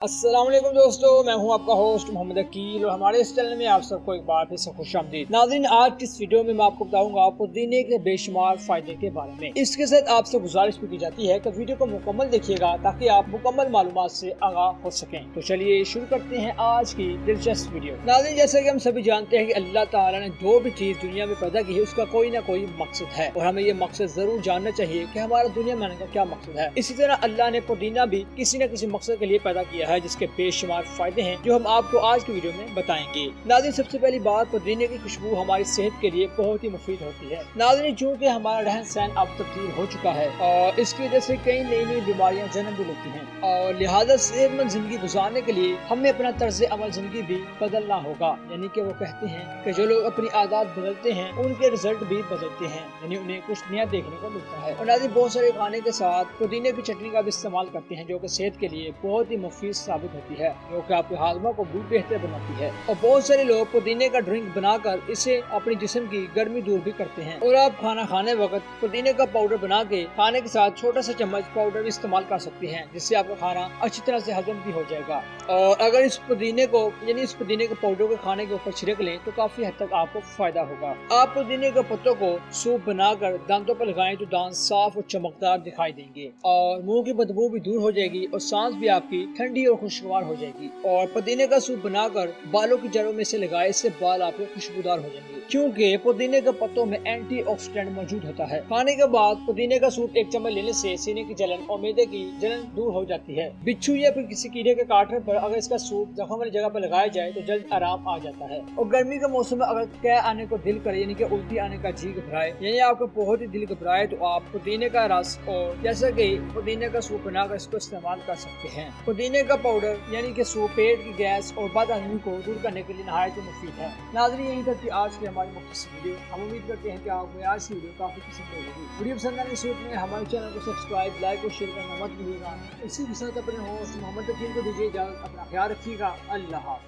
अस्सलाम वालेकुम दोस्तों, मैं हूं आपका होस्ट मोहम्मद अकील और हमारे इस चैनल में आप सबको एक बार फिर से खुशामदीद। नाज़रीन, आज की इस वीडियो में मैं आपको बताऊंगा पुदीने के बेशुमार फायदे के बारे में। इसके साथ आपसे गुजारिश भी की जाती है कि वीडियो को मुकम्मल देखिएगा ताकि आप मुकम्मल मालूमात से आगाह हो सकें। तो चलिए शुरू करते हैं आज की दिलचस्प वीडियो। नाज़रीन, जैसा कि हम सभी जानते हैं कि अल्लाह ताला ने जो भी चीज दुनिया में पैदा की है उसका कोई ना कोई मकसद है और हमें ये मकसद जरूर जानना चाहिए कि हमारा दुनिया में आने का क्या मकसद है। इसी तरह अल्लाह ने पुदीना भी किसी न किसी मकसद के लिए पैदा किया है जिसके बेशुमार फायदे हैं जो हम आपको आज की वीडियो में बताएंगे। नाज़रीन, सबसे पहली बात, पुदीने की खुशबू हमारी सेहत के लिए बहुत ही मुफीद होती है। नाज़रीन, चूँकि हमारा रहन सहन अब तब्दील हो चुका है और इसकी वजह से कई नई नई बीमारियां जन्म भी लेती हैं और लिहाजा सेहतमंद जिंदगी गुजारने के लिए हमें अपना तर्ज अमल जिंदगी भी बदलना होगा। यानी कि वो कहते हैं कि जो लोग अपनी आदत बदलते हैं उनके रिजल्ट भी बदलते हैं, यानी उन्हें कुछ नया देखने को मिलता है। और नाज़रीन, बहुत सारे खाने के साथ पुदीने की चटनी का भी इस्तेमाल करते हैं जो कि सेहत के लिए बहुत ही मुफीद साबित होती है, जो कि आपके हाजमा को भी बेहतर बनाती है। और बहुत सारे लोग पुदीने का ड्रिंक बनाकर इसे अपने जिस्म की गर्मी दूर भी करते हैं। और आप खाना खाने वक्त पुदीने का पाउडर बना के खाने के साथ छोटा सा चम्मच पाउडर भी इस्तेमाल कर सकते हैं, जिससे आपका खाना अच्छी तरह से हजम भी हो जाएगा। और अगर इस पुदीने के पाउडर को खाने के ऊपर छिड़क लें तो काफी हद तक आपको फायदा होगा। आप पुदीने के पत्तों को सूप बनाकर दांतों पर लगाएं तो दांत साफ और चमकदार दिखाई देंगे और मुंह की बदबू भी दूर हो जाएगी और सांस भी आपकी ठंडी और खुशगवार हो जाएगी। और पुदीने का सूप बनाकर बालों की जड़ों में से लगाए, इससे बाल आपके खुशबूदार हो जाएंगे क्योंकि पुदीने के पत्तों में एंटीऑक्सीडेंट मौजूद होता है। खाने के बाद पुदीने का सूप एक चम्मच लेने से सीने की जलन और मैदे की जलन दूर हो जाती है। बिच्छू या फिर किसी कीड़े के काटने पर अगर इसका सूप जख्म वाली जगह पर लगाया जाए तो जल्द आराम आ जाता है। और गर्मी के मौसम में अगर कै आने को दिल करे, यानी कि उल्टी आने का जी घबराए, यानी आपका बहुत ही दिल घबराए, तो आप पुदीने का रस और जैसा कि पुदीने का सूप बनाकर इसको इस्तेमाल कर सकते हैं। पुदीने का पाउडर यानी कि सूप पेट की गैस और बदहजमी को दूर करने के लिए नहायत ही मुफीद है। नाज़रीन, यहीं तक कि आज की हमारी मुख्तसर वीडियो। हम उम्मीद करते हैं कि आपको आज की वीडियो काफी पसंद होगी। वीडियो पसंद आने की सूरत में हमारे चैनल को सब्सक्राइब, लाइक और शेयर करना मत भूलिएगा। इसी के साथ अपने होस्ट मोहम्मद अकील को दीजिए इजाजत। अपना ख्याल रखिएगा। अल्लाह हाफ़िज़।